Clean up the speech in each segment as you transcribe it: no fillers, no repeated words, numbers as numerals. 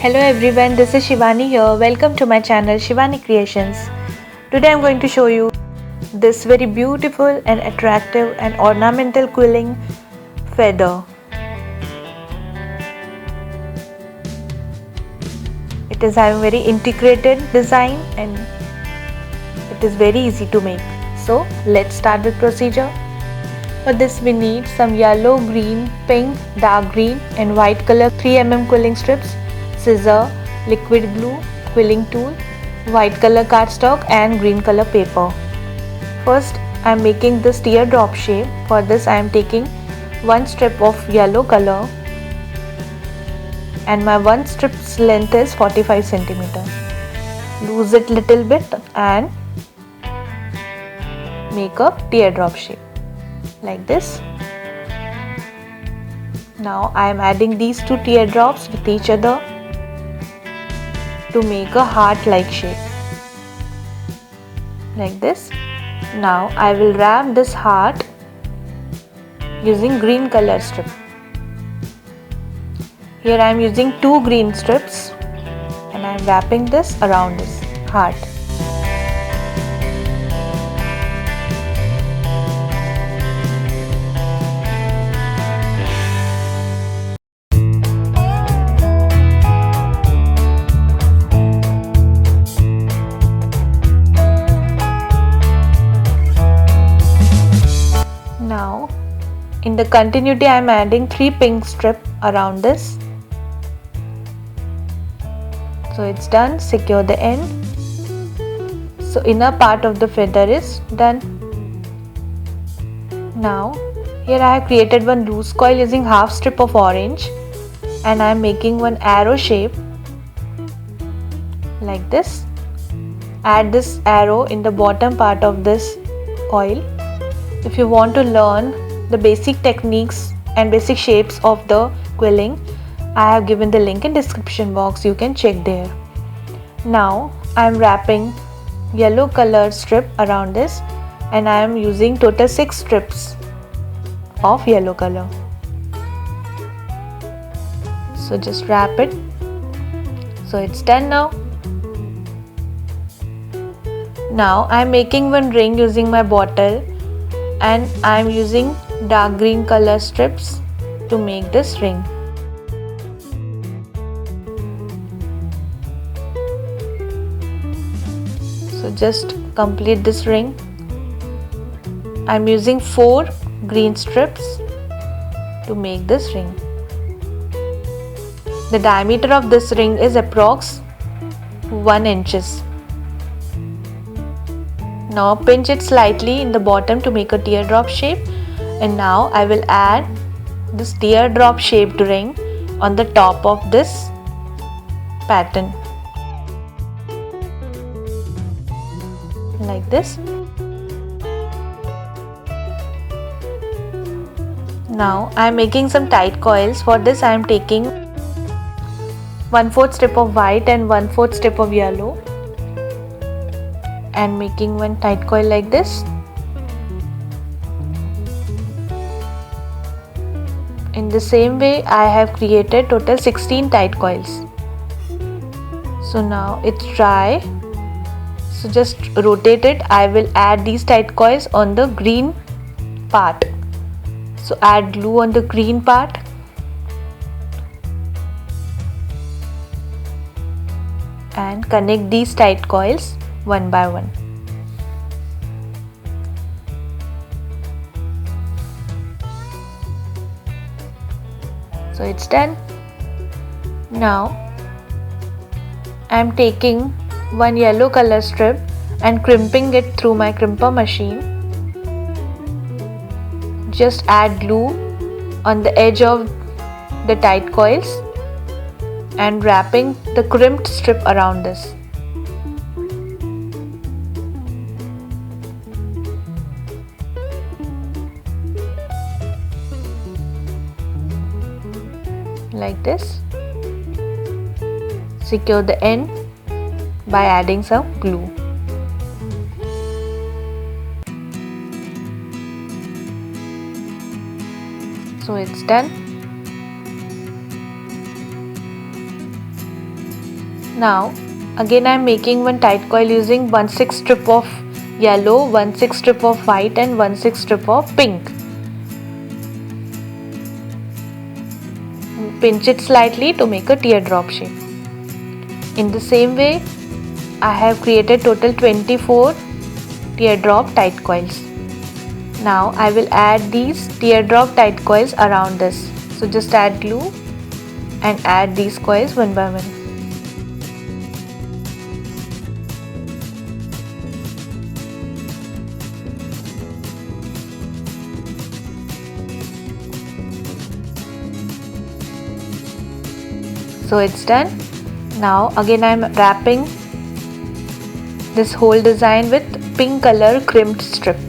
Hello everyone, this is Shivani here. Welcome to my channel Shivani Creations. Today I'm going to show you this very beautiful and attractive and ornamental quilling feather. It is having very integrated design and it is very easy to make. So let's start with procedure. For this we need some yellow, green, pink, dark green and white color 3mm quilling strips, scissor, liquid glue, quilling tool, white color cardstock and green color paper. First I am making this teardrop shape. For this I am taking one strip of yellow color and my one strip's length is 45 cm. Loose it little bit and make a teardrop shape like this. Now I am adding these two teardrops with each other to make a heart-like shape like this. Now I will wrap this heart using green color strip. Here I am using two green strips and I am wrapping this around this heart. Now in the continuity I am adding 3 pink strips around this. So it's done. Secure the end. So inner part of the feather is done. Now here I have created one loose coil using half strip of orange and I am making one arrow shape like this. Add this arrow in the bottom part of this coil. If you want to learn the basic techniques and basic shapes of the quilling, I have given the link in description box, you can check there. Now I am wrapping yellow color strip around this and I am using total 6 strips of yellow color. So just wrap it. So it's done now. Now I am making one ring using my bottle and I am using dark green color strips to make this ring. So just complete this ring. I am using 4 green strips to make this ring. The diameter of this ring is approx 1 inches. Now pinch it slightly in the bottom to make a teardrop shape, and now I will add this teardrop shaped ring on the top of this pattern like this. Now I am making some tight coils. For this I am taking 1/4 strip of white and 1/4 strip of yellow and making one tight coil like this. In the same way I have created total 16 tight coils. So now it's dry. So just rotate it. I will add these tight coils on the green part. So add glue on the green part and connect these tight coils one by one. So it's done. Now I am taking one yellow color strip and crimping it through my crimper machine. Just add glue on the edge of the tight coils and wrapping the crimped strip around this. Like this. Secure the end by adding some glue. So it's done. Now again I am making one tight coil using 1/6 strip of yellow, 1/6 strip of white and 1/6 strip of pink. Pinch it slightly to make a teardrop shape. In the same way, I have created total 24 teardrop tight coils. Now I will add these teardrop tight coils around this. So just add glue and add these coils one by one. So it's done. Now again I am wrapping this whole design with pink color crimped strip.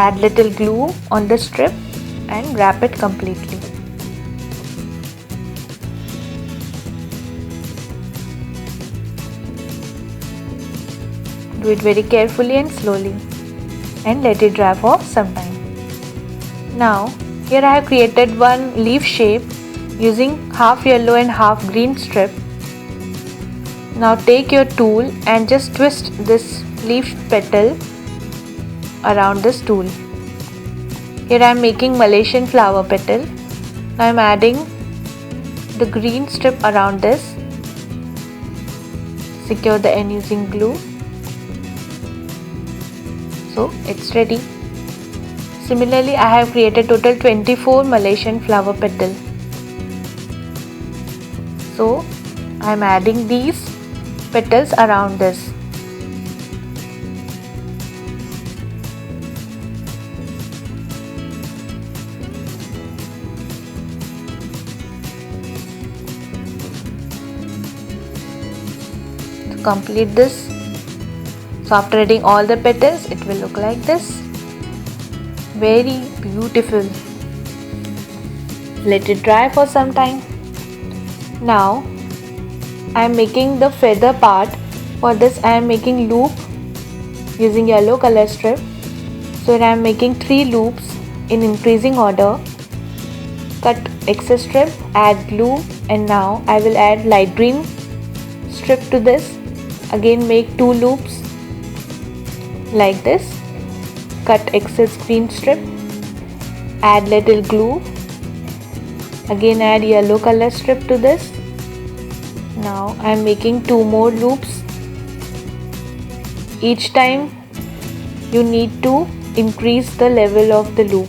Add little glue on the strip and wrap it completely. Do it very carefully and slowly and let it dry for some time. Now here I have created one leaf shape using half yellow and half green strip. Now take your tool and just twist this leaf petal around this tool. Here I am making Malaysian flower petal. Now I am adding the green strip around this. Secure the end using glue. So it's ready. Similarly, I have created total 24 Malaysian flower petal. So I am adding these petals around this. To complete this, so after adding all the petals, it will look like this. Very beautiful. Let it dry for some time. Now I am making the feather part. For this I am making loop using yellow color strip. So I am making 3 loops in increasing order. Cut excess strip, add glue, and now I will add light green strip to this. Again make 2 loops like this. Cut excess green strip, add little glue, again add yellow color strip to this. Now I am making 2 more loops. Each time you need to increase the level of the loop.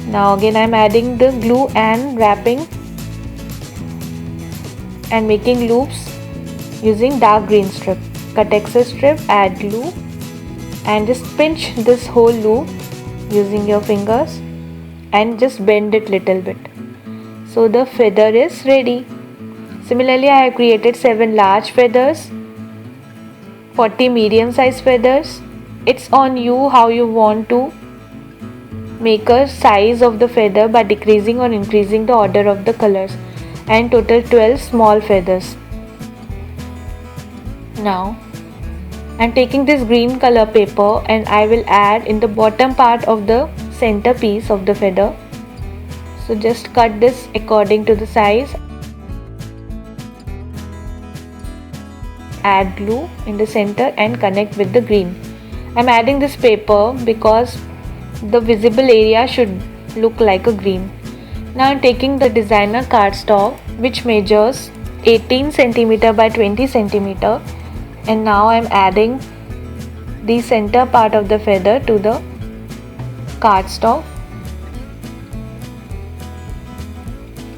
Now again I am adding the glue and wrapping and making loops using dark green strip. Cut excess strip, add glue and just pinch this whole loop using your fingers and just bend it little bit. So the feather is ready. Similarly, I have created 7 large feathers, 40 medium size feathers. It's on you how you want to make a size of the feather by decreasing or increasing the order of the colors, and total 12 small feathers. Now I am taking this green color paper and I will add in the bottom part of the center piece of the feather. So just cut this according to the size. Add glue in the center and connect with the green. I am adding this paper because the visible area should look like a green. Now I am taking the designer cardstock which measures 18 cm by 20 cm. And now I am adding the center part of the feather to the cardstock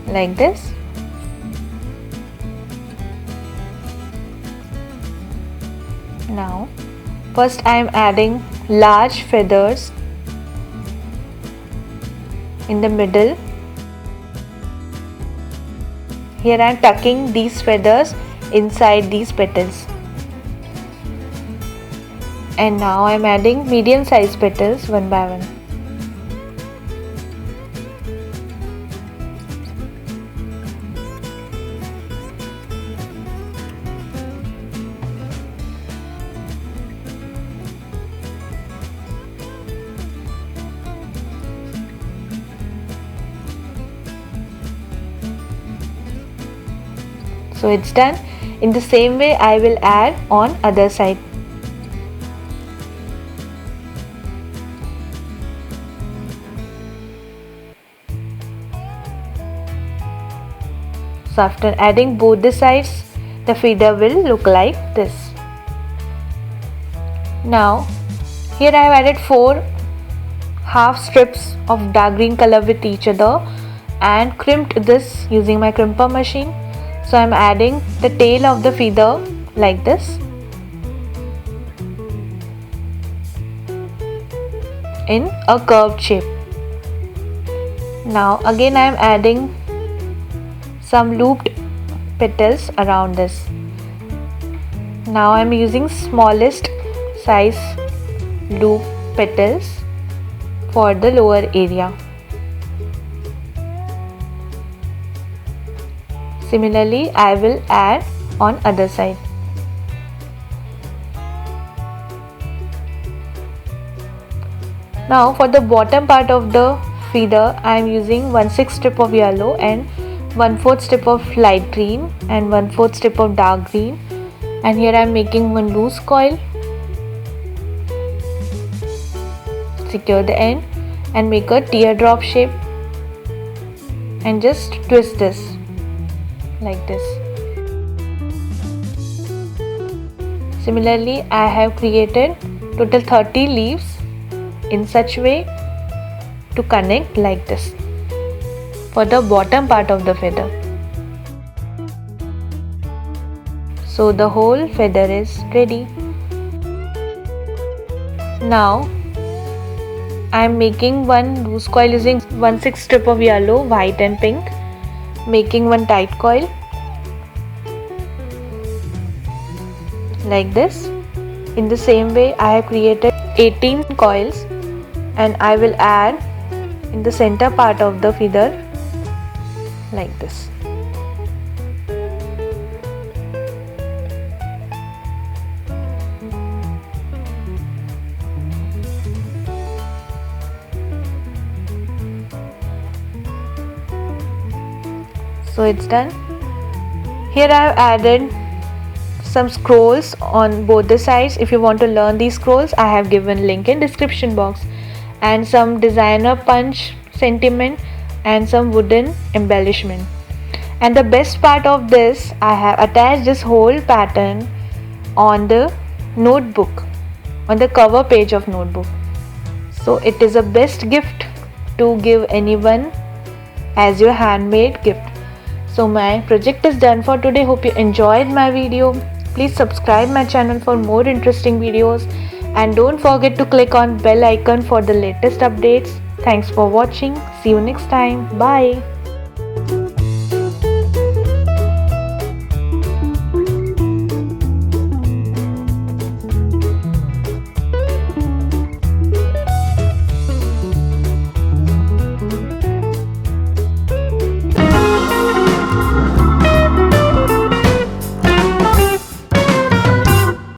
like this. Now first I am adding large feathers in the middle. Here I am tucking these feathers inside these petals. And now I am adding medium size petals one by one. So it's done. In the same way I will add on other side. So after adding both the sides, the feather will look like this. Now here I have added 4 half strips of dark green color with each other and crimped this using my crimper machine. So I am adding the tail of the feather like this in a curved shape. Now again I am adding some looped petals around this. Now I am using smallest size loop petals for the lower area. Similarly, I will add on other side. Now for the bottom part of the feather, I am using 1/6 strip of yellow and 1/4 strip of light green and 1/4 strip of dark green, and here I am making one loose coil. Secure the end and make a teardrop shape and just twist this like this. Similarly, I have created total 30 leaves in such way to connect like this for the bottom part of the feather. So the whole feather is ready. Now I am making one loose coil using 1/6 strip of yellow, white and pink, making one tight coil like this. In the same way I have created 18 coils and I will add in the center part of the feather like this. So it's done. Here I have added some scrolls on both the sides. If you want to learn these scrolls, I have given link in description box, and some designer punch sentiment and some wooden embellishment. And the best part of this, I have attached this whole pattern on the notebook, on the cover page of notebook. So it is a best gift to give anyone as your handmade gift. So my project is done for today. Hope you enjoyed my video. Please subscribe my channel for more interesting videos and don't forget to click on bell icon for the latest updates. Thanks for watching. See you next time. Bye.